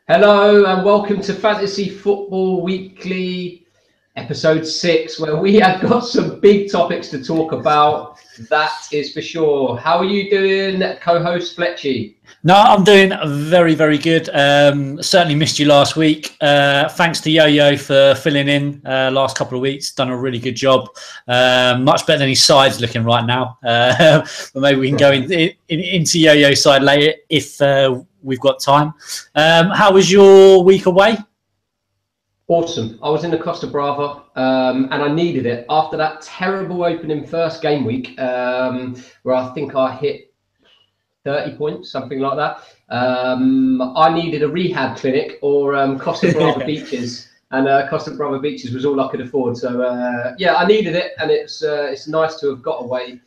Hello and welcome to Fantasy Football Weekly, episode 6, where we have got some big topics to talk about. That is for sure. How are you doing, co-host Fletchy? No, I'm doing very, very good. Certainly missed you last week. Thanks to Yo-Yo for filling in last couple of weeks. Done a really good job. Much better than his side's looking right now. But maybe we can go into Yo-Yo's side later if we've got time. How was your week away? Awesome. I was in the Costa Brava and I needed it after that terrible opening first game week where I think I hit 30 points, something like that. I needed a rehab clinic or Costa Brava beaches, and Costa Brava beaches was all I could afford. So yeah, I needed it, and it's nice to have got away.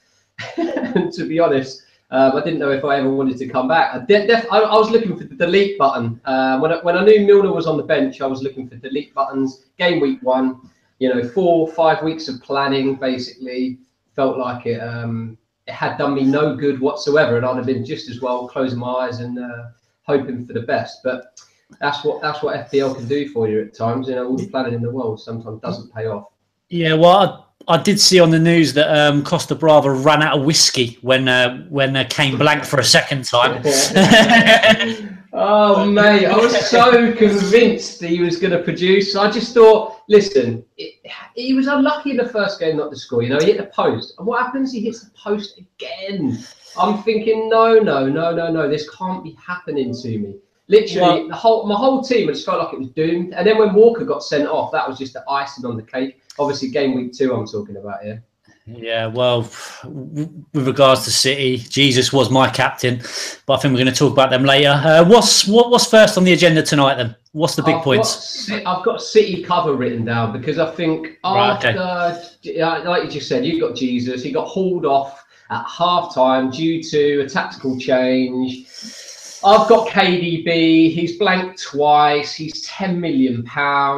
To be honest, I didn't know if I ever wanted to come back. I was looking for the delete button. When I knew Milner was on the bench, I was looking for delete buttons. Game week 1, 4 or 5 weeks of planning basically felt like it had done me no good whatsoever, and I'd have been just as well closing my eyes and hoping for the best. But that's what FPL can do for you at times. All the planning in the world sometimes doesn't pay off. Yeah, well, I did see on the news that Costa Brava ran out of whiskey when they came blank for a second time. Oh, mate, I was so convinced he was going to produce. I just thought, listen, he was unlucky in the first game not to score. He hit the post. And what happens? He hits the post again. I'm thinking, no, this can't be happening to me. Literally, my whole team just felt like it was doomed. And then when Walker got sent off, that was just the icing on the cake. Obviously, game week 2 I'm talking about here. Yeah, well, with regards to City, Jesus was my captain, but I think we're going to talk about them later. What's first on the agenda tonight then? What's the big points? I've got City cover written down because I think after, like you just said, you've got Jesus. He got hauled off at half-time due to a tactical change. I've got KDB. He's blanked twice. He's £10 million.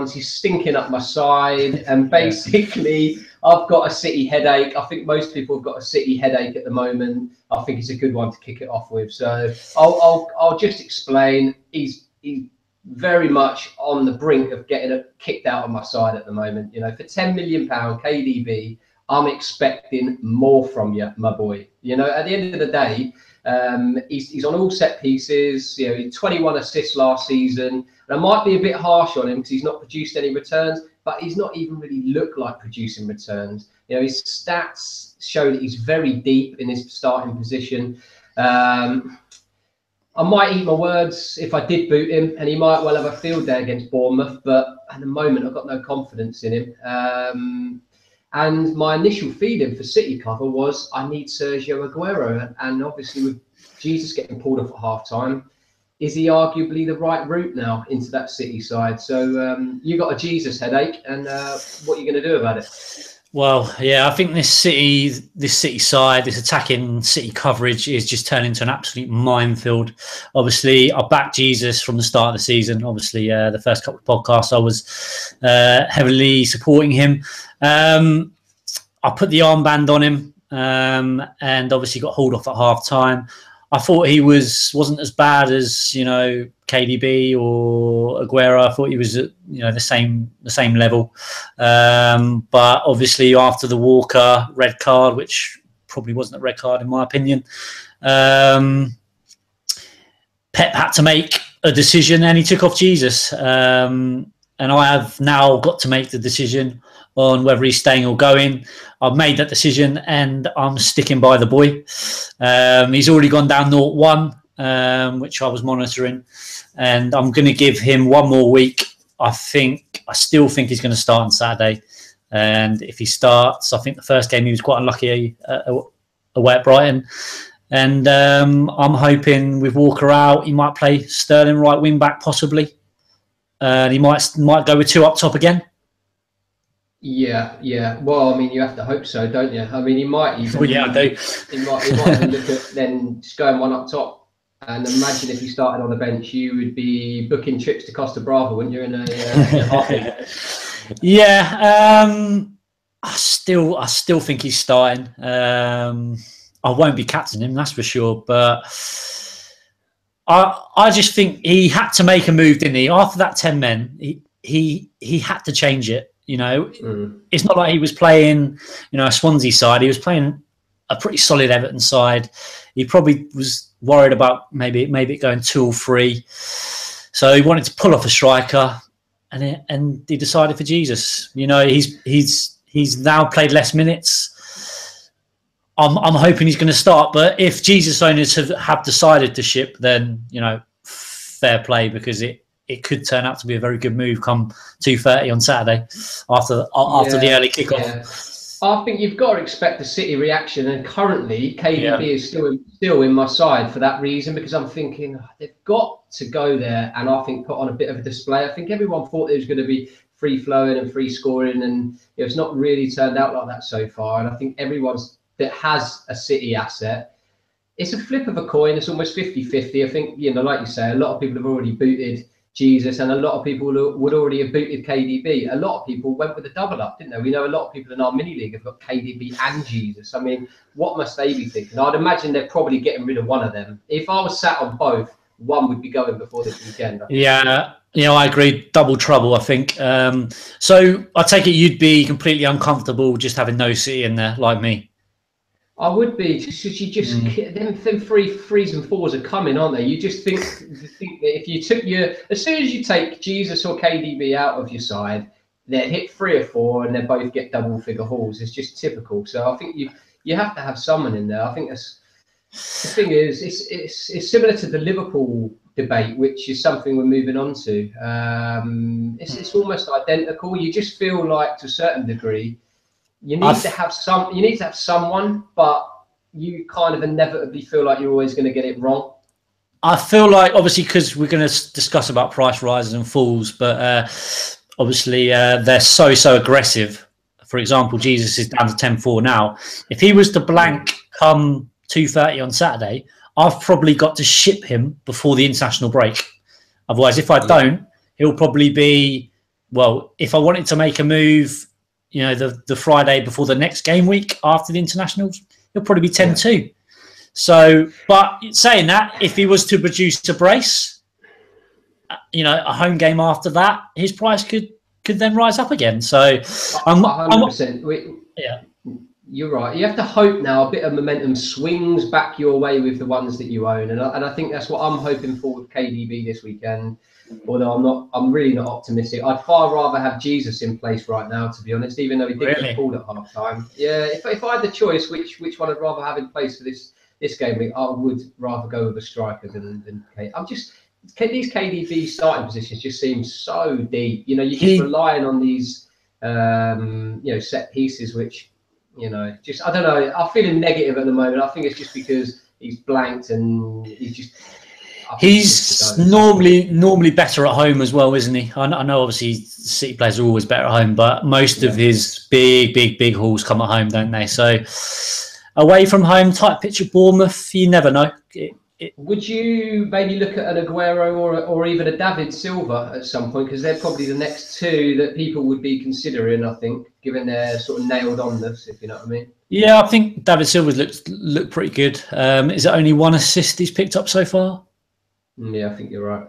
He's stinking up my side, and basically, I've got a City headache. I think most people have got a City headache at the moment. I think it's a good one to kick it off with. So I'll just explain. He's very much on the brink of getting kicked out of my side at the moment. For £10 million KDB, I'm expecting more from you, my boy. At the end of the day, he's on all set pieces. He had 21 assists last season. And I might be a bit harsh on him because he's not produced any returns, but he's not even really looked like producing returns. His stats show that he's very deep in his starting position. I might eat my words if I did boot him, and he might well have a field day against Bournemouth, but at the moment I've got no confidence in him. And my initial feeling for City cover was I need Sergio Aguero. And obviously with Jesus getting pulled off at half-time, is he arguably the right route now into that City side? So you got a Jesus headache, and what are you going to do about it? Well, yeah, I think this City side, this attacking City coverage is just turning into an absolute minefield. Obviously, I backed Jesus from the start of the season. Obviously, the first couple of podcasts, I was heavily supporting him. I put the armband on him and obviously got hauled off at half-time. I thought he wasn't as bad as KDB or Aguero. I thought he was at the same level. But obviously after the Walker red card, which probably wasn't a red card in my opinion, Pep had to make a decision and he took off Jesus. And I have now got to make the decision on whether he's staying or going. I've made that decision and I'm sticking by the boy. He's already gone down 0-1, which I was monitoring, and I'm going to give him one more week. I still think he's going to start on Saturday, and if he starts, I think the first game he was quite unlucky away at Brighton, and I'm hoping with Walker out, he might play Sterling right wing back possibly. He might go with 2 up top again. Yeah. Well, I mean, you have to hope so, don't you? I mean, he might even. Well, yeah, I do. He might even look at then just going 1 up top. And imagine if he started on the bench, you would be booking trips to Costa Brava, wouldn't you? In a heartbeat. Yeah. I still think he's starting. I won't be captaining him, that's for sure. But I just think he had to make a move, didn't he? After that 10 men, he had to change it. You know, it's not like he was playing, you know, a Swansea side. He was playing a pretty solid Everton side. He probably was worried about maybe it going 2 or 3. So he wanted to pull off a striker, and he decided for Jesus. You know, he's now played less minutes. I'm hoping he's going to start, but if Jesus owners have decided to ship, then, you know, fair play, because it could turn out to be a very good move come 2:30 on Saturday after the early kickoff. Yeah. I think you've got to expect the City reaction, and currently KDB is still in my side for that reason, because I'm thinking they've got to go there and I think put on a bit of a display. I think everyone thought it was going to be free flowing and free scoring, and it's not really turned out like that so far. And I think everyone that has a City asset, it's a flip of a coin. It's almost 50-50. I think, you know, like you say, a lot of people have already booted Jesus, and a lot of people would already have booted KDB. A lot of people went with a double up, didn't they? We know a lot of people in our mini league have got KDB and Jesus. I mean, what must they be thinking? I'd imagine they're probably getting rid of one of them. If I was sat on both, one would be going before this weekend. Yeah, you know, I agree. Double trouble, I think. So I take it you'd be completely uncomfortable just having no City in there, like me. I would be, them threes and fours are coming, aren't they? You just think that if you took as soon as you take Jesus or KDB out of your side, they hit 3 or 4 and they both get double figure hauls. It's just typical. So I think you have to have someone in there. I think that's the thing. Is it's similar to the Liverpool debate, which is something we're moving on to. It's almost identical. You just feel like, to a certain degree, you need to have someone, but you kind of inevitably feel like you're always going to get it wrong. I feel like, obviously, because we're going to discuss about price rises and falls, but obviously they're so aggressive. For example, Jesus is down to 10-4 now. If he was to blank come 2:30 on Saturday, I've probably got to ship him before the international break. Otherwise, if I don't, he'll probably be, well, if I wanted to make a move, you know, the Friday before the next game week after the internationals, he'll probably be 10-2. So, but saying that, if he was to produce a brace, you know, a home game after that, his price could then rise up again. So, 100%. You're right. You have to hope now a bit of momentum swings back your way with the ones that you own, and I think that's what I'm hoping for with KDB this weekend. Although I'm really not optimistic. I'd far rather have Jesus in place right now, to be honest, even though he did get pulled at half time. Yeah, if I had the choice, which one I'd rather have in place for this game week, I would rather go with a striker than these KDB starting positions just seem so deep. You know, you're just relying on these you know, set pieces, which, you know, just, I don't know. I'm feeling negative at the moment. I think it's just because he's blanked and he's normally better at home as well, isn't he? I know obviously City players are always better at home, but most of his big hauls come at home, don't they? So away from home, tight pitch at Bournemouth, you never know. Would you maybe look at an Aguero or even a David Silva at some point? Because they're probably the next two that people would be considering, I think, given their sort of nailed onness, if you know what I mean. Yeah, I think David Silva's looked pretty good. Is it only 1 assist he's picked up so far? Yeah, I think you're right.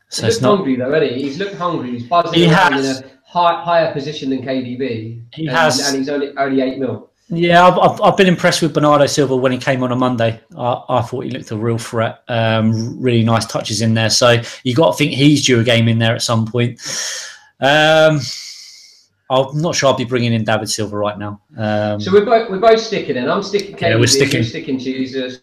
So he's looked hungry though, hasn't he? He's looked hungry. He's buzzing around in a higher position than KDB. And he's only 8 mil. Yeah, I've been impressed with Bernardo Silva when he came on Monday. I thought he looked a real threat. Really nice touches in there. So you got to think he's due a game in there at some point. I'm not sure I'll be bringing in David Silva right now. So we're both sticking in. I'm sticking KDB. Yeah, we're sticking. You're sticking Jesus.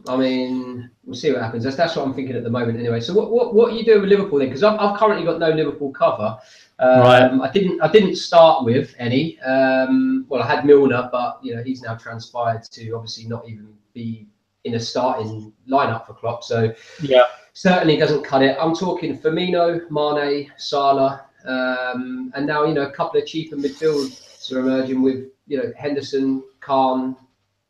I mean, we'll see what happens. That's what I'm thinking at the moment, anyway. So what are you doing with Liverpool then? Because I've currently got no Liverpool cover. Right. I didn't start with any. Well, I had Milner, but you know he's now transpired to obviously not even be in a starting lineup for Klopp. So yeah, certainly doesn't cut it. I'm talking Firmino, Mane, Salah, and now, you know, a couple of cheaper midfields are emerging with, you know, Henderson, Khan.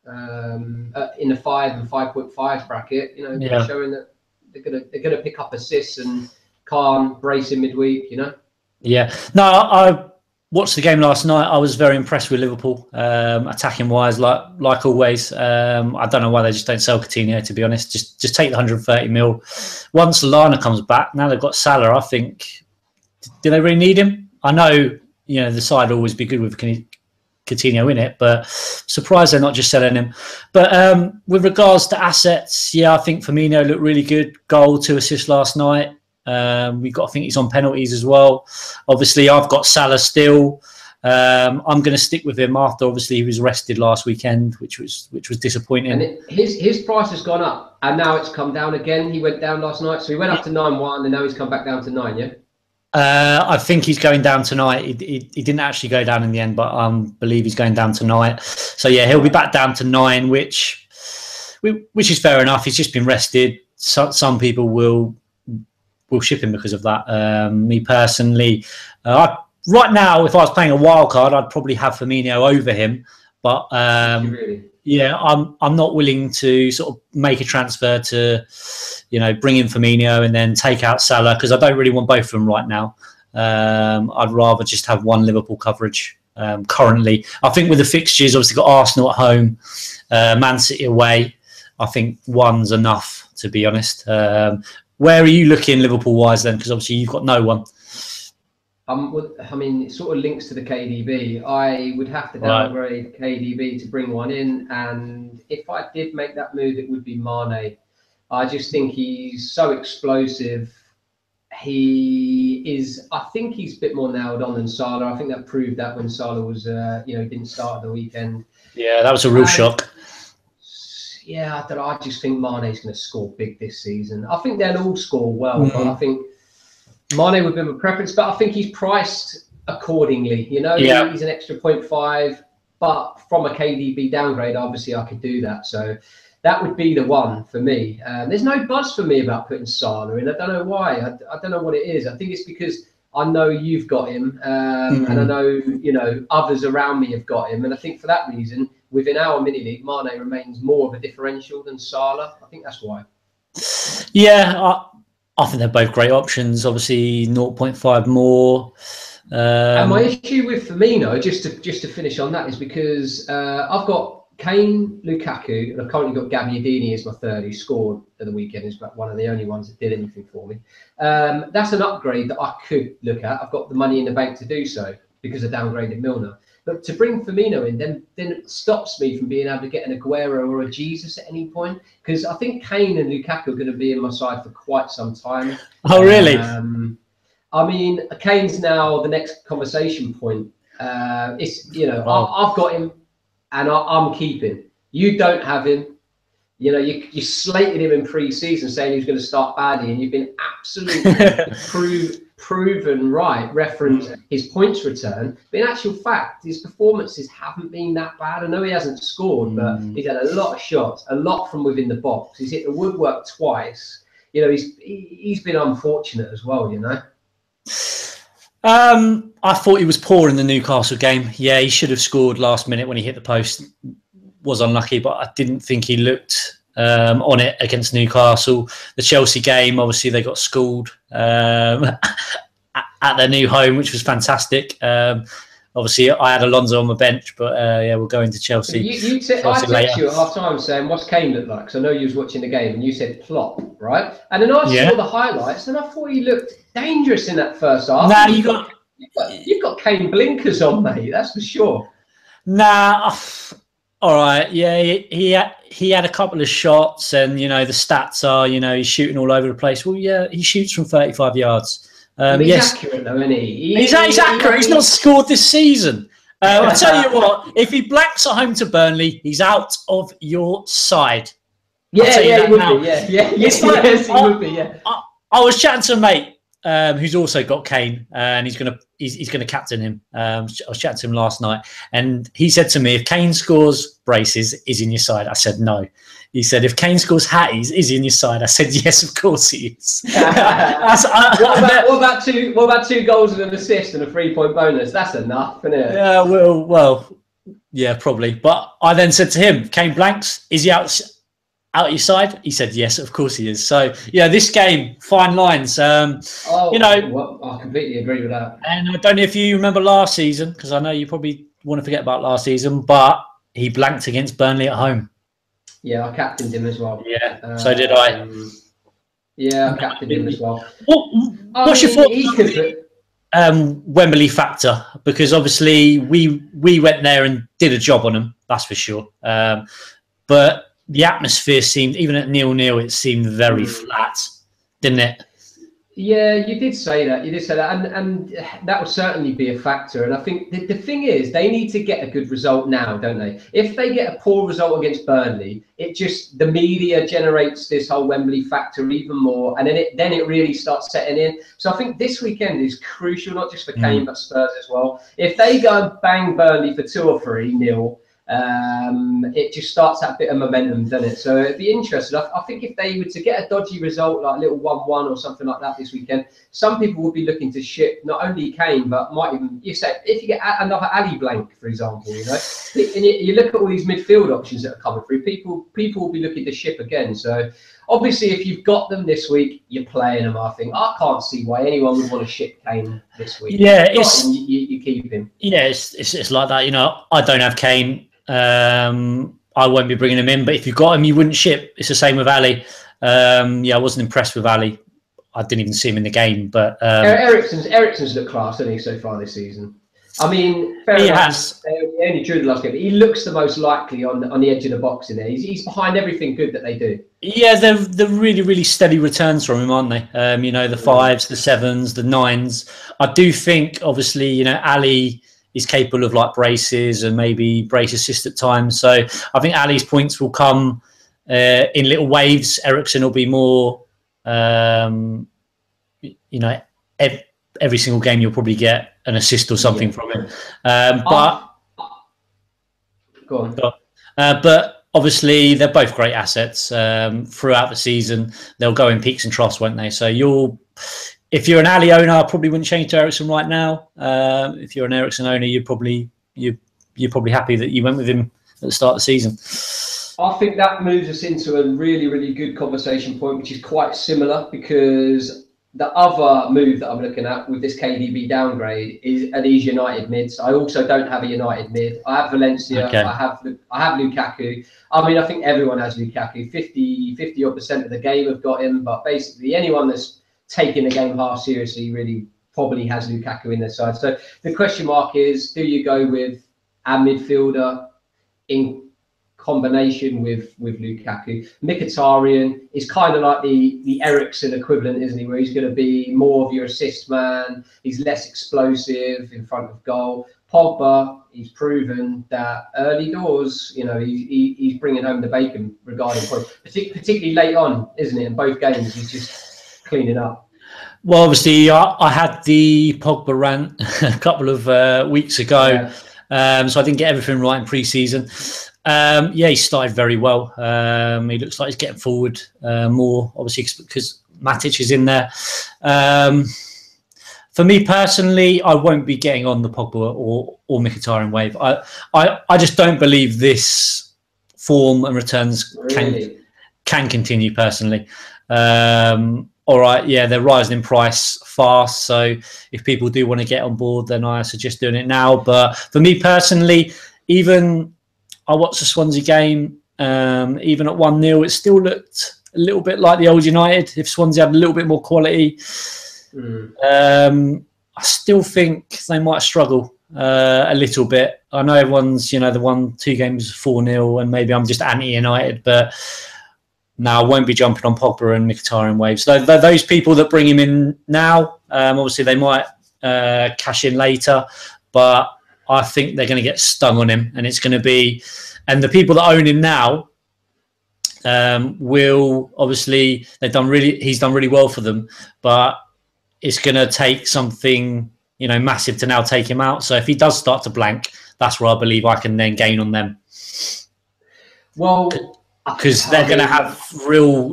In the 5 and 5.5 bracket, you know, showing that they're gonna pick up assists and Khan brace in midweek, you know. Yeah, no, watched the game last night. I was very impressed with Liverpool, attacking wise, like always. I don't know why they just don't sell Coutinho, to be honest. Just take the 130 mil. Once Lallana comes back, now they've got Salah. I think, do they really need him? I know, the side will always be good with Coutinho in it, but surprised they're not just selling him. But with regards to assets, I think Firmino looked really good. Goal, 2 assists last night. We've got to think he's on penalties as well. Obviously, I've got Salah still. I'm going to stick with him after, obviously, he was rested last weekend, which was disappointing. And his price has gone up, and now it's come down again. He went down last night, so he went up to 9-1, and now he's come back down to 9. Yeah. I think he's going down tonight. He didn't actually go down in the end, but I believe he's going down tonight. So he'll be back down to 9, which is fair enough. He's just been rested. Some people will ship him because of that. Me personally, right now, if I was playing a wild card, I'd probably have Firmino over him. But really? I'm not willing to sort of make a transfer to, bring in Firmino and then take out Salah, because I don't really want both of them right now. I'd rather just have one Liverpool coverage currently. I think with the fixtures, obviously got Arsenal at home, Man City away. I think one's enough, to be honest. Where are you looking Liverpool-wise then? Because obviously you've got no one. I mean, it sort of links to the KDB. I would have to downgrade KDB to bring one in, and if I did make that move, it would be Mane. I just think he's so explosive. I think he's a bit more nailed on than Salah. I think that proved that when Salah was, didn't start at the weekend. Yeah, that was a real shock. Yeah, I don't know. I just think Mane's going to score big this season. I think they'll all score well, but I think Mane would be my preference. But I think he's priced accordingly. He's an extra 0.5, but from a KDB downgrade, obviously I could do that. So that would be the one for me. There's no buzz for me about putting Salah in. I don't know why. I don't know what it is. I think it's because I know you've got him, and I know others around me have got him, and I think for that reason, within our mini league, Mane remains more of a differential than Salah. I think that's why. Yeah, I think they're both great options. Obviously, 0.5 more. And my issue with Firmino, just to finish on that, is because I've got Kane, Lukaku, and I've currently got Gabbiadini as my third, who scored at the weekend. He's one of the only ones that did anything for me. That's an upgrade that I could look at. I've got the money in the bank to do so because I downgraded Milner. But to bring Firmino in, then it stops me from being able to get an Aguero or a Jesus at any point, because I think Kane and Lukaku are going to be in my side for quite some time. Oh, really? I mean, Kane's now the next conversation point. I've got him, and I'm keeping. You don't have him. You slated him in pre-season saying he was going to start badly, and you've been absolutely proven right, reference his points return. But in actual fact, his performances haven't been that bad. I know he hasn't scored, but he's had a lot of shots, a lot from within the box. He's hit the woodwork twice. He's been unfortunate as well, I thought he was poor in the Newcastle game. Yeah, he should have scored last minute when he hit the post. Was unlucky, but I didn't think he looked on it against Newcastle. The Chelsea game, obviously, they got schooled at their new home, which was fantastic. Obviously, I had Alonso on my bench, but we'll go into Chelsea. I texted you at half time saying, "What's Kane look like?" Because I know you was watching the game, and you said plop, right? And then I saw the highlights, and I thought he looked dangerous in that first half. Nah, you've got Kane blinkers on, mate. That's for sure. Nah. All right, yeah, he had a couple of shots, and the stats are, he's shooting all over the place. Well, yeah, he shoots from 35 yards. He's accurate though, isn't he? He's accurate. He's not scored this season. I'll tell you what, if he blanks at home to Burnley, he's out of your side. He would be. I was chatting to a mate who's also got Kane, and he's gonna captain him. I was chatting to him last night, and he said to me, "If Kane scores braces, is he in your side?" I said no. He said, "If Kane scores hatties, is he in your side?" I said, "Yes, of course he is." What about 2 goals and an assist and a 3-point bonus? That's enough, isn't it? Yeah, well, yeah, probably. But I then said to him, "Kane blanks, is he out out your side? He said, yes, of course he is. So, yeah, this game, fine lines. Well, I completely agree with that. And I don't know if you remember last season, because I know you probably want to forget about last season, but he blanked against Burnley at home. Yeah, I captained him as well. Yeah, so did I. Yeah, I captained him as well. What's your thought? Wembley factor, because obviously we went there and did a job on them, that's for sure. But the atmosphere seemed, even at 0-0, it seemed very flat, didn't it? Yeah, you did say that. And that would certainly be a factor. And I think the thing is, they need to get a good result now, don't they? If they get a poor result against Burnley, the media generates this whole Wembley factor even more, and then it really starts setting in. So I think this weekend is crucial, not just for Kane but Spurs as well. If they go and bang Burnley for 2 or 3-0. It just starts that bit of momentum, doesn't it? So it'd be interesting. I think if they were to get a dodgy result, like a little 1-1 or something like that this weekend, some people would be looking to ship not only Kane, but might even, if you get another Ali blank, for example, and you look at all these midfield options that are coming through, people will be looking to ship again. So obviously, if you've got them this week, you're playing them. I think I can't see why anyone would want to ship Kane this week. Yeah, you keep him. Yeah, it's like that. I don't have Kane. I won't be bringing him in, but if you've got him, you wouldn't ship. It's the same with Ali. I wasn't impressed with Ali. I didn't even see him in the game, but Eriksen's looked class, hasn't he, so far this season? I mean, fair enough. He only drew the last game, but he looks the most likely on the edge of the box in there. He's behind everything good that they do. Yeah, they're really, really steady returns from him, aren't they? The 5s, the 7s, the 9s. I do think, obviously, Ali is capable of like braces and maybe brace assist at times. So I think Ali's points will come in little waves. Eriksen will be more, every single game you'll probably get an assist or something from him. But go on. But obviously they're both great assets throughout the season. They'll go in peaks and troughs, won't they? So if you're an Ali owner, I probably wouldn't change to Eriksen right now. If you're an Eriksen owner, you're probably happy that you went with him at the start of the season. I think that moves us into a really, really good conversation point, which is quite similar, because the other move that I'm looking at with this KDB downgrade are these United mids. I also don't have a United mid. I have Valencia. Okay. I have Lukaku. I mean, I think everyone has Lukaku. 50% of the game have got him, but basically anyone that's taking the game half seriously really probably has Lukaku in their side. So the question mark is, do you go with a midfielder in combination with Lukaku? Mkhitaryan is kind of like the Eriksen equivalent, isn't he? Where he's going to be more of your assist man. He's less explosive in front of goal. Pogba, he's proven that early doors, he's bringing home the bacon regarding points, particularly late on, isn't it? In both games, he's just cleaning up. Well, obviously, I had the Pogba rant a couple of weeks ago, so I didn't get everything right in pre-season. He started very well. He looks like he's getting forward more, obviously, because Matic is in there. For me personally, I won't be getting on the Pogba or Mkhitaryan wave. I just don't believe this form and returns can continue personally. All right, they're rising in price fast. So if people do want to get on board, then I suggest doing it now. But for me personally, even I watched the Swansea game, even at 1-0, it still looked a little bit like the old United. If Swansea had a little bit more quality, I still think they might struggle a little bit. I know everyone's, they won 2 games 4-0, and maybe I'm just anti-United, but no, I won't be jumping on Pogba and Mkhitaryan waves. Those people that bring him in now, obviously they might cash in later, but I think they're going to get stung on him, and it's going to be, and the people that own him now will obviously he's done really well for them, but it's going to take something massive to now take him out. So if he does start to blank, that's where I believe I can then gain on them. Well, because they're going to have real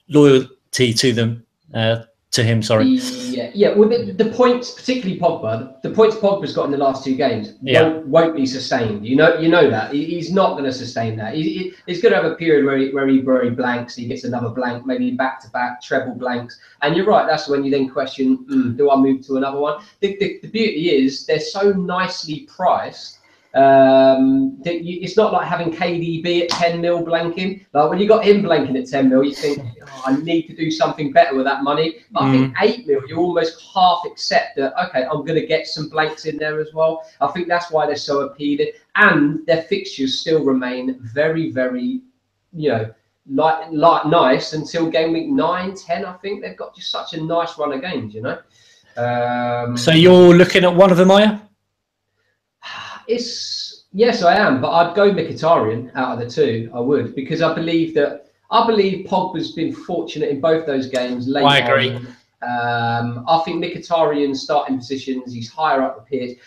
loyalty to them, to to him. Sorry. Yeah. Well, the points, particularly Pogba, the points Pogba's got in the last 2 games won't be sustained. You know that he's not going to sustain that. He's going to have a period where he blanks. He gets another blank, maybe back to back treble blanks. And you're right. That's when you then question: do I move to another one? The beauty is they're so nicely priced. It's not like having KDB at 10 mil blanking. Like when you got him blanking at 10 mil, you think, I need to do something better with that money. But I think 8 mil, you almost half accept that, okay, I'm going to get some blanks in there as well. I think that's why they're so appealing. And their fixtures still remain very, very, like nice until game week 9, 10. I think they've got just such a nice run of games, So you're looking at one of them, are you? Yes, I am, but I'd go Mkhitaryan out of the 2. I would, because I believe Pogba's been fortunate in both those games. I agree. I think Mkhitaryan's starting positions, he's higher up the pitch.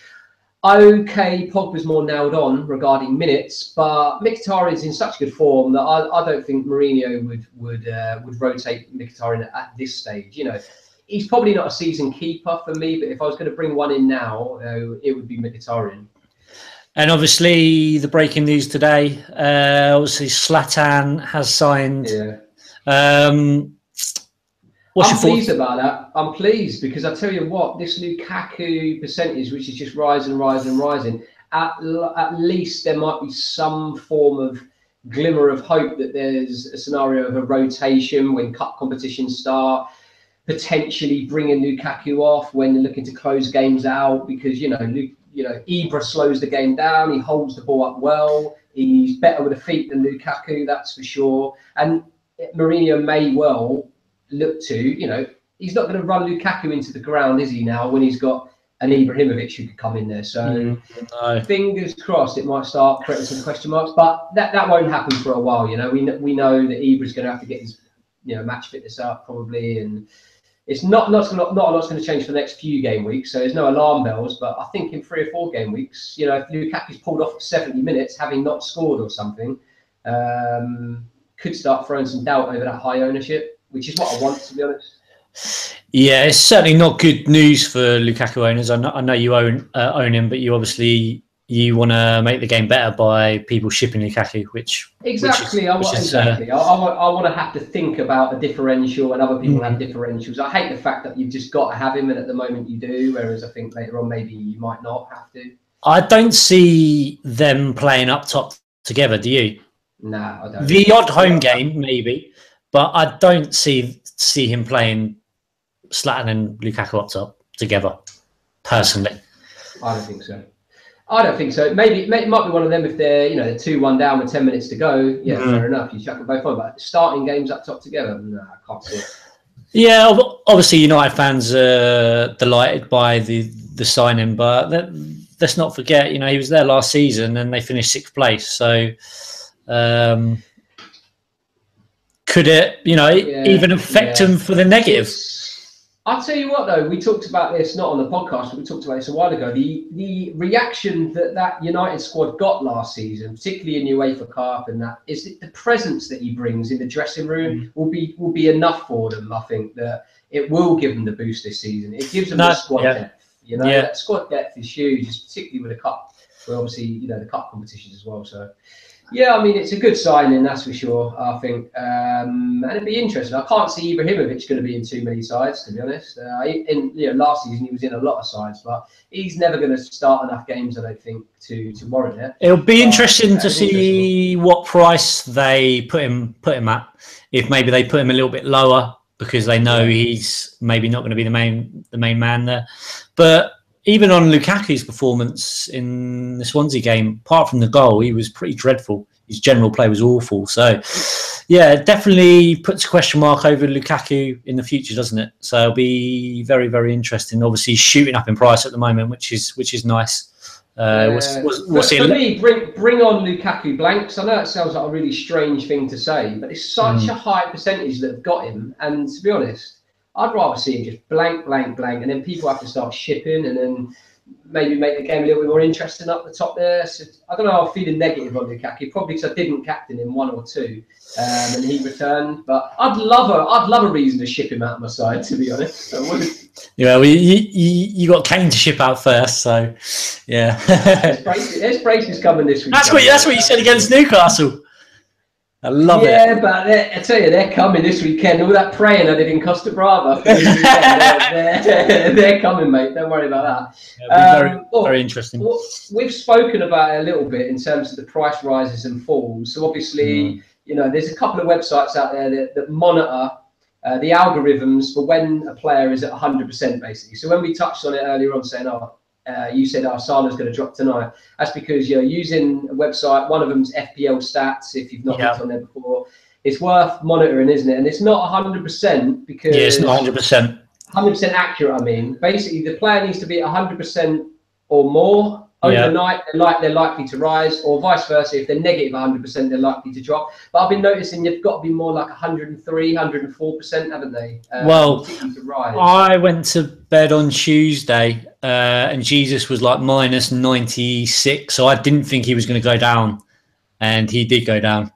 Okay, Pogba's more nailed on regarding minutes, but Mkhitaryan's in such good form that I don't think Mourinho would rotate Mkhitaryan at this stage. He's probably not a season keeper for me, but if I was going to bring one in now, it would be Mkhitaryan. And obviously, the breaking news today, obviously Zlatan has signed. Yeah. I'm pleased about that. I'm pleased because I tell you what, this Lukaku percentage, which is just rising, at least there might be some form of glimmer of hope that there's a scenario of a rotation when cup competitions start, potentially bringing Lukaku off when they're looking to close games out because, Ibra slows the game down. He holds the ball up well. He's better with the feet than Lukaku, that's for sure. And Mourinho may well look to, he's not going to run Lukaku into the ground, is he now, when he's got an Ibrahimovic who could come in there. So fingers crossed it might start creating some question marks, but that won't happen for a while. We know that Ibra's going to have to get his match fitness up probably, and it's not a lot's going to change for the next few game weeks, so there's no alarm bells. But I think in 3 or 4 game weeks, if Lukaku's pulled off at 70 minutes, having not scored or something, could start throwing some doubt over that high ownership, which is what I want, to be honest. Yeah, it's certainly not good news for Lukaku owners. I know you own him, but you obviously want to make the game better by people shipping Lukaku, which exactly. I want to have to think about a differential, and other people have differentials. I hate the fact that you've just got to have him, and at the moment you do. Whereas I think later on maybe you might not have to. I don't see them playing up top together. Do you? No, I don't. The odd home game maybe, but I don't see him playing Zlatan and Lukaku up top together. Personally, I don't think so. Maybe it might be one of them if they're 2-1 down with 10 minutes to go. Yeah, fair enough. You chuck them both on, but starting games up top together, no, I can't see it. Yeah, obviously United fans are delighted by the signing, but let's not forget, he was there last season and they finished 6th place. So could it, even affect them for the negative? I'll tell you what, though, we talked about this, not on the podcast, but we talked about this a while ago. The reaction that United squad got last season, particularly in UEFA Cup, and that is the presence that he brings in the dressing room will be enough for them. I think that it will give them the boost this season. It gives them the squad depth. That squad depth is huge, particularly with the cup. Well, obviously, the cup competitions as well. So. Yeah, I mean, it's a good signing, that's for sure, I think. And it'd be interesting. I can't see Ibrahimovic going to be in too many sides, to be honest. Last season he was in a lot of sides, but he's never going to start enough games, I don't think, to warrant it. It'll be interesting to see what price they put him at. If maybe they put him a little bit lower because they know he's maybe not going to be the main man there. But even on Lukaku's performance in the Swansea game, apart from the goal, he was pretty dreadful. His general play was awful. So, yeah, it definitely puts a question mark over Lukaku in the future, doesn't it? So it'll be very, very interesting. Obviously, he's shooting up in price at the moment, which is nice. For me, bring on Lukaku blanks. I know it sounds like a really strange thing to say, but it's such a high percentage that have got him. And to be honest, I'd rather see him just blank, and then people have to start shipping, and then maybe make the game a little bit more interesting up the top there. So I don't know. I'm feeling negative on Lukaku, probably because I didn't captain him 1 or 2, and he returned. But I'd love a reason to ship him out of my side, to be honest. Yeah, well, you got Kane to ship out first, so yeah. There's braces coming this week. That's what you said against Newcastle. I love it. Yeah, but I tell you, they're coming this weekend. All that praying I did in Costa Brava. They're coming, mate. Don't worry about that. It'll be very interesting. We've spoken about it a little bit in terms of the price rises and falls. So obviously, there's a couple of websites out there that monitor the algorithms for when a player is at 100%, basically. So when we touched on it earlier on, saying, you said Salah's going to drop tonight. That's because you're using a website. One of them's FPL Stats. If you've not looked on there before, it's worth monitoring, isn't it? And it's not 100% because it's not 100%. 100% accurate. I mean, basically, the player needs to be 100% or more. Overnight, they're likely to rise, or vice versa. If they're negative 100%, they're likely to drop. But I've been noticing you've got to be more like 103, 104%, haven't they? Well, I went to bed on Tuesday, and Jesus was like minus 96, so I didn't think he was going to go down, and he did go down.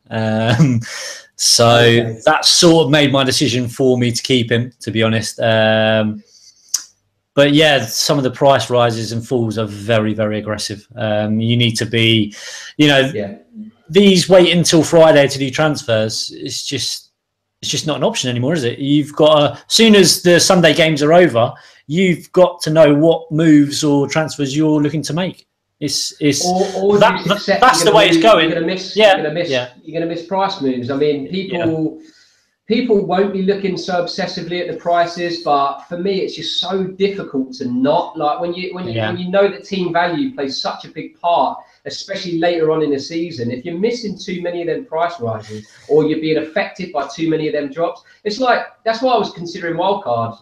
So that sort of made my decision for me to keep him, to be honest. But yeah, some of the price rises and falls are very, very aggressive. You need to be, these wait until Friday to do transfers. It's just not an option anymore, is it? You've got as soon as the Sunday games are over, you've got to know what moves or transfers you're looking to make. That's the way it's going. You're going to miss price moves. I mean, people won't be looking so obsessively at the prices, but for me, it's just so difficult to not. Like when you know that team value plays such a big part, especially later on in the season. If you're missing too many of them price rises, or you're being affected by too many of them drops, it's like that's why I was considering wildcard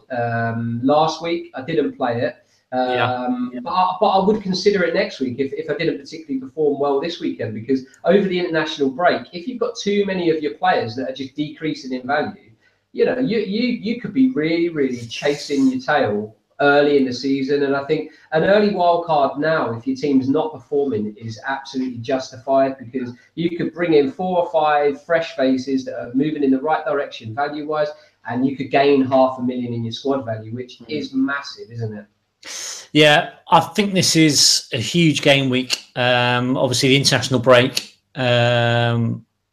last week. I didn't play it. But I would consider it next week if I didn't particularly perform well this weekend, because over the international break, if you've got too many of your players that are just decreasing in value, you could be really, really chasing your tail early in the season. And I think an early wild card now, if your team's not performing, is absolutely justified, because you could bring in 4 or 5 fresh faces that are moving in the right direction value wise, and you could gain $500,000 in your squad value, which is massive, isn't it? Yeah, I think this is a huge game week. Obviously, the international break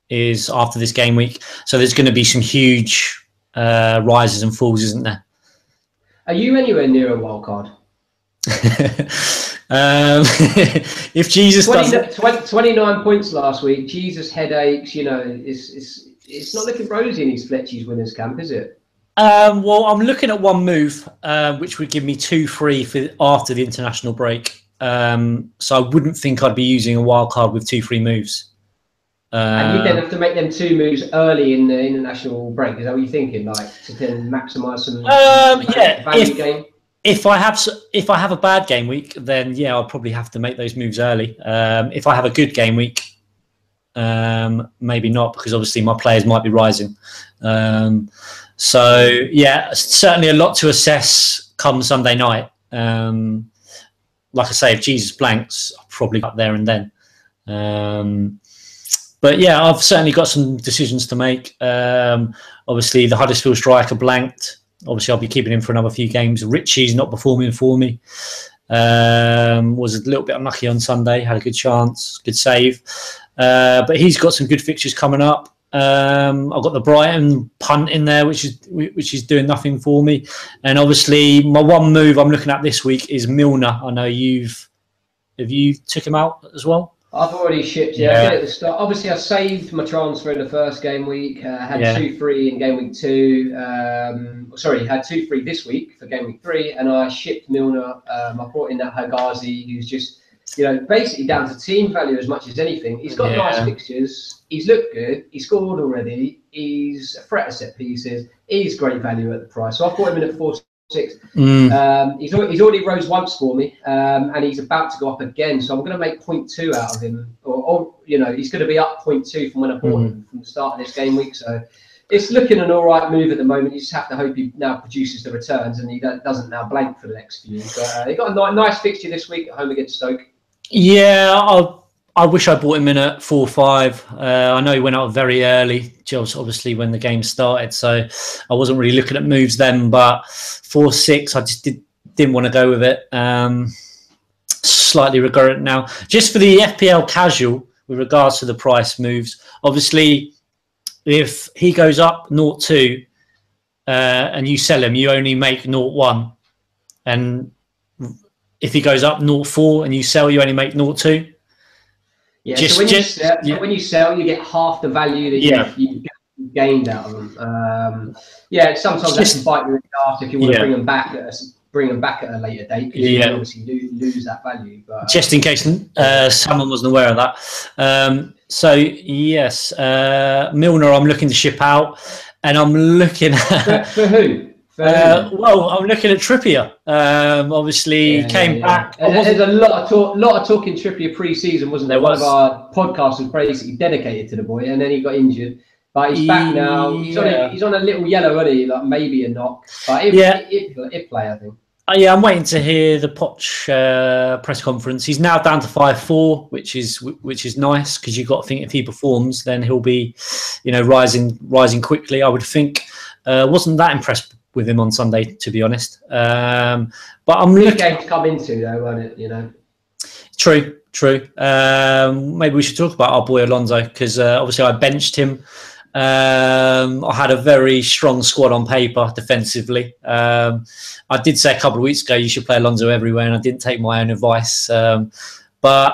is after this game week, so there's going to be some huge rises and falls, isn't there? Are you anywhere near a wild card? If Jesus 29 points last week, Jesus headaches. It's not looking rosy in his Fletchy's winners camp, is it? Well, I'm looking at one move, which would give me 2 free for after the international break. So I wouldn't think I'd be using a wild card with 2 free moves. And you then have to make them 2 moves early in the international break. Is that what you're thinking? Like to then maximise some value game? If I have a bad game week, then I'll probably have to make those moves early. If I have a good game week, maybe not, because obviously my players might be rising. So certainly a lot to assess come Sunday night. Like I say, if Jesus blanks, I'll probably up there and then. But I've certainly got some decisions to make. Obviously, the Huddersfield striker blanked. Obviously, I'll be keeping him for another few games. Richie's not performing for me. Was a little bit unlucky on Sunday. Had a good chance, good save. But he's got some good fixtures coming up. I've got the Brighton punt in there, which is doing nothing for me. And obviously, my one move I'm looking at this week is Milner. I know have you took him out as well? I've already shipped. I did at the start. Obviously, I saved my transfer in the first game week. Had 2 free in game week 2. Had 2 free this week for game week 3, and I shipped Milner. I brought in that Hagazi, who's just basically down to team value as much as anything. He's got nice fixtures. He's looked good. He scored already. He's a threat of set pieces. He's great value at the price. So I bought him in at 4.6. He's already rose once for me, and he's about to go up again. So I'm going to make 0.2 out of him, or he's going to be up 0.2 from when I bought him from the start of this game week. So it's looking an all right move at the moment. You just have to hope he now produces the returns and he doesn't now blank for the next few. But they got a nice fixture this week at home against Stoke. Yeah, I wish I bought him in at 4-5. I know he went out very early, just obviously when the game started, so I wasn't really looking at moves then. But 4-6, I just didn't want to go with it. Slightly regret it now. Just for the FPL casual, with regards to the price moves, obviously, if he goes up 0.2 and you sell him, you only make 0.1, and if he goes up 0.4 and you sell, you only make 0.2. Yeah, so when you sell, you get half the value that you gained out of them. Sometimes that can bite you in the arse if you want to bring them back at a later date, because you obviously lose that value. But just in case someone wasn't aware of that. So yes, Milner, I'm looking to ship out, and I'm looking at for who? Well, I'm looking at Trippier. Obviously, came back. There's a lot of talk in Trippier pre-season, wasn't there? One of our podcasts was basically dedicated to the boy, and then he got injured. But he's back now. He's on a little yellow, isn't he? Like maybe a knock. But it play, I think. I'm waiting to hear the Poch press conference. He's now down to 5-4, which is nice, because you've got to think if he performs, then he'll be, rising quickly. I would think. Wasn't that impressed with him on Sunday, to be honest. But I'm looking game to come into, though, won't it? True. Maybe we should talk about our boy Alonso, because obviously I benched him. I had a very strong squad on paper defensively. I did say a couple of weeks ago you should play Alonso everywhere, and I didn't take my own advice. But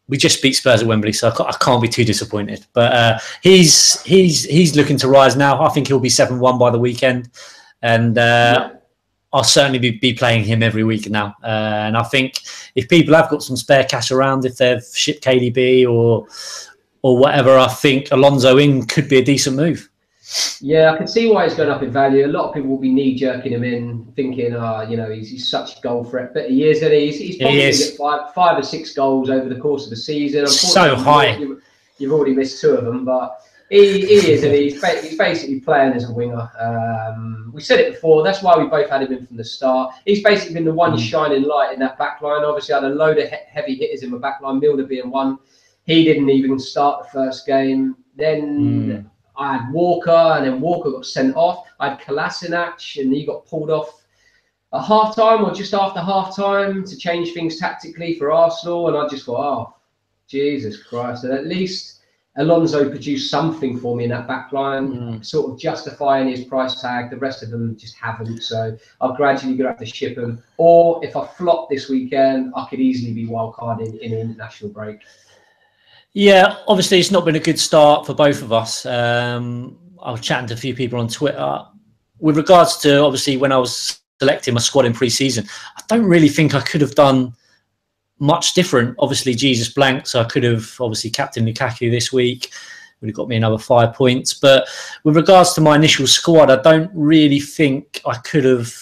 we just beat Spurs at Wembley, so I can't be too disappointed. But he's looking to rise now. I think he'll be 7-1 by the weekend, and I'll certainly be playing him every week now. And I think if people have got some spare cash around, if they've shipped KDB or whatever, I think Alonso in could be a decent move. Yeah, I can see why he's going up in value. A lot of people will be knee-jerking him in, thinking, he's such a goal threat. But he is, and he's probably going to get 5 or 6 goals over the course of the season. So high. You've already missed 2 of them, but he is, and he's basically playing as a winger. We said it before, that's why we both had him in from the start. He's basically been the one shining light in that back line. Obviously, I had a load of heavy hitters in the back line, Milner being one. He didn't even start the first game. Then I had Walker, and then Walker got sent off. I had Kolasinac, and he got pulled off at half-time or just after half-time to change things tactically for Arsenal. And I just thought, Jesus Christ. And at least Alonso produced something for me in that back line, sort of justifying his price tag. The rest of them just haven't. So I'm gradually going to have to ship them. Or if I flop this weekend, I could easily be wildcarding in an international break. Yeah, obviously it's not been a good start for both of us. I was chatting to a few people on Twitter. With regards to, obviously, when I was selecting my squad in pre-season, I don't really think I could have done much different. Obviously, Jesus blanked, so I could have obviously captained Lukaku this week. Would have got me another 5 points. But with regards to my initial squad, I don't really think I could have.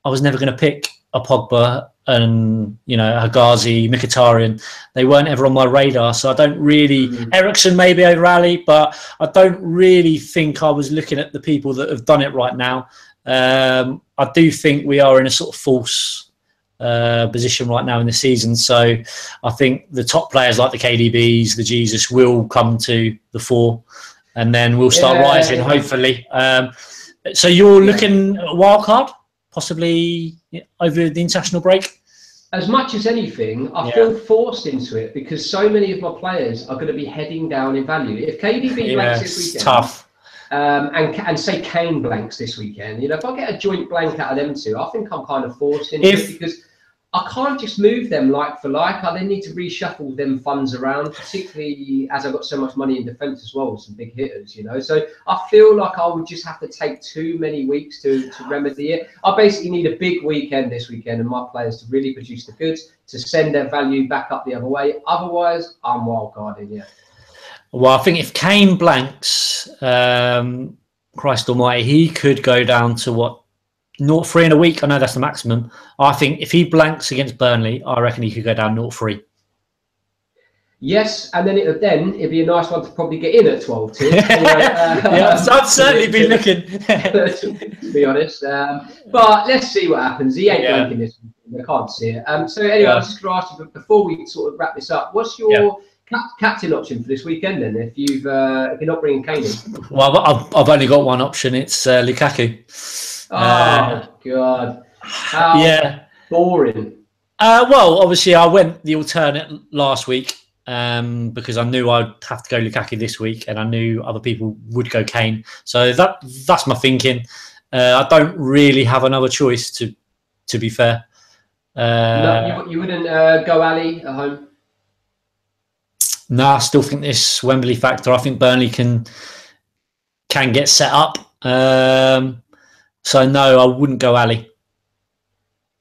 I was never going to pick a Pogba and Hegazi, Mkhitaryan. They weren't ever on my radar, so I don't really Eriksen maybe over Ali, but I don't really think I was looking at the people that have done it right now. I do think we are in a sort of false position right now in the season, so I think the top players like the KDBs, the Jesus will come to the fore, and then we'll start rising hopefully. So you're looking at a wild card possibly over the international break? As much as anything, I feel forced into it because so many of my players are going to be heading down in value. If KDB blanks this weekend, tough. And say Kane blanks this weekend, if I get a joint blank out of them two, I think I'm kind of forced into it because I can't just move them like for like. I then need to reshuffle them funds around, particularly as I've got so much money in defence as well, with some big hitters, So I feel like I would just have to take too many weeks to remedy it. I basically need a big weekend this weekend and my players to really produce the goods, to send their value back up the other way. Otherwise, I'm wildcarding, Well, I think if Kane blanks, Christ almighty, he could go down to what? 0-3 in a week. I know that's the maximum. I think if he blanks against Burnley, I reckon he could go down 0-3. Yes, and then it'd be a nice one to probably get in at 12 too. Yeah, I'd certainly be looking. To be honest, but let's see what happens. He ain't blanking this weekend. I can't see it. So anyway, I was just going to ask you, but before we sort of wrap this up, what's your captain option for this weekend then? If you're not bringing Kane in. Well, I've only got one option. It's Lukaku. Oh God! How boring. Well, obviously, I went the alternate last week because I knew I'd have to go Lukaku this week, and I knew other people would go Kane. So that's my thinking. I don't really have another choice, to be fair. No, you wouldn't go Ali at home? No, I still think this Wembley factor. I think Burnley can get set up. So no, I wouldn't go Ali.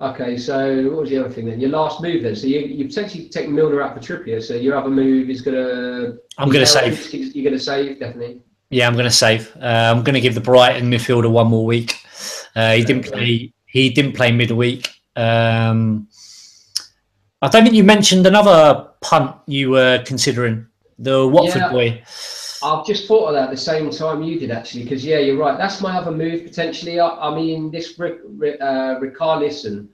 Okay, so what was the other thing then? Your last move then. So you potentially take Milner out for Trippier. So your other move is I'm gonna save. You're gonna save, definitely. Yeah, I'm gonna save. I'm gonna give the Brighton midfielder one more week. He didn't play midweek. I don't think you mentioned another punt you were considering, the Watford boy. I've just thought of that at the same time you did, actually, because you're right. That's my other move potentially. I mean, this Richarlison,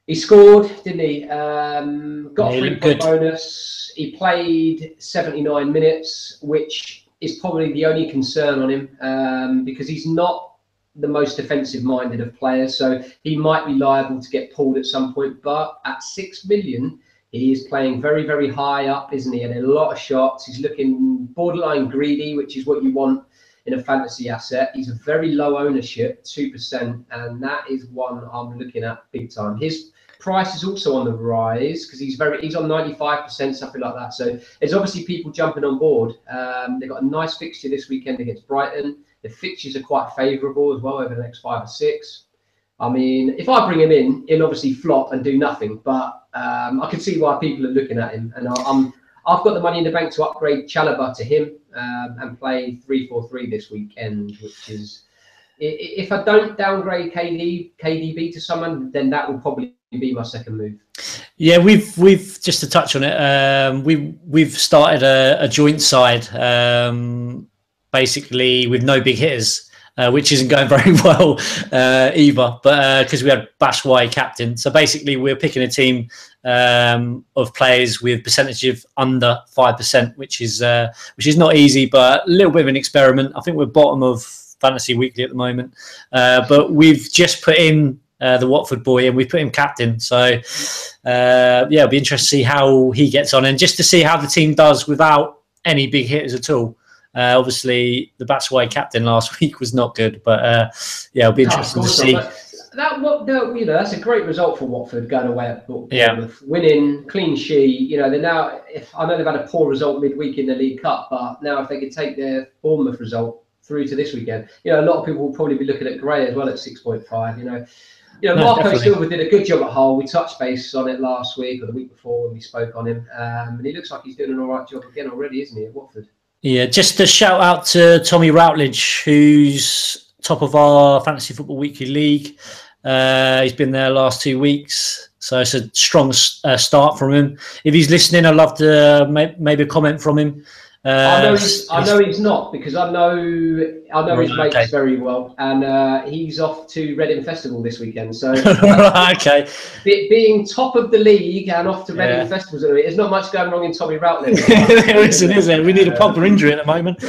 he scored, didn't he? Got a 3-point bonus. He played 79 minutes, which is probably the only concern on him because he's not the most defensive minded of players, so he might be liable to get pulled at some point. But at 6 million. He is playing very, very high up, isn't he? And a lot of shots. He's looking borderline greedy, which is what you want in a fantasy asset. He's a very low ownership, 2%, and that is one I'm looking at big time. His price is also on the rise because he's on 95%, something like that. So there's obviously people jumping on board. They've got a nice fixture this weekend against Brighton. The fixtures are quite favourable as well over the next 5 or 6. I mean, if I bring him in, he'll obviously flop and do nothing. But I can see why people are looking at him. And I've got the money in the bank to upgrade Chalobah to him and play 3-4-3 this weekend, which is, if I don't downgrade KDB to someone, then that will probably be my second move. Yeah, we've just to touch on it. We've started a joint side, basically with no big hitters. Which isn't going very well either, but because we had Batshuayi captain. So basically we're picking a team of players with percentage of under 5%, which is not easy, but a little bit of an experiment. I think we're bottom of Fantasy Weekly at the moment, but we've just put in the Watford boy and we put him captain. So it'll be interesting to see how he gets on and just to see how the team does without any big hitters at all. Obviously, the Batshuayi captain last week was not good, but it'll be interesting to see. That's a great result for Watford going away at Bournemouth, winning, clean sheet. They're now. I know they've had a poor result midweek in the League Cup, but now if they could take their Bournemouth result through to this weekend, a lot of people will probably be looking at Gray as well at 6.5. Marco Silva did a good job at Hull. We touched base on it last week or the week before when we spoke on him, and he looks like he's doing an all right job again already, isn't he, at Watford? Yeah, just a shout out to Tommy Routledge, who's top of our Fantasy Football Weekly League. He's been there last 2 weeks, so it's a strong start from him. If he's listening, I'd love to maybe a comment from him. I know he's not, because I know his mates very well, and he's off to Reading Festival this weekend. So okay, being top of the league and off to Reading Festival, there's not much going wrong in Tommy Routledge. There isn't, is there? We need a proper injury at the moment.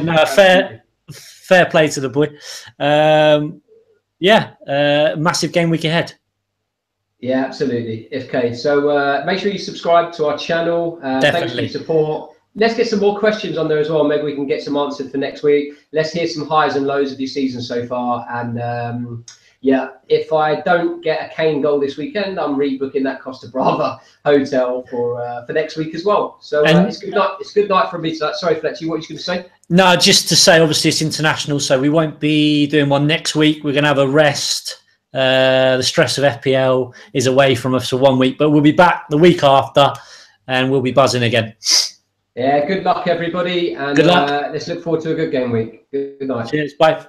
No, fair play to the boy. Massive game week ahead. Yeah, absolutely. Okay, so make sure you subscribe to our channel. Definitely. Thanks for your support. Let's get some more questions on there as well. Maybe we can get some answered for next week. Let's hear some highs and lows of your season so far. And if I don't get a Kane goal this weekend, I'm rebooking that Costa Brava hotel for next week as well. So it's good night. It's good night for me tonight. Sorry, Fletcher, what are you going to say? No, just to say, obviously it's international, so we won't be doing one next week. We're going to have a rest. The stress of FPL is away from us for 1 week, but we'll be back the week after, and we'll be buzzing again. Yeah, good luck, everybody. And good luck. Let's look forward to a good game week. Good night. Cheers. Bye.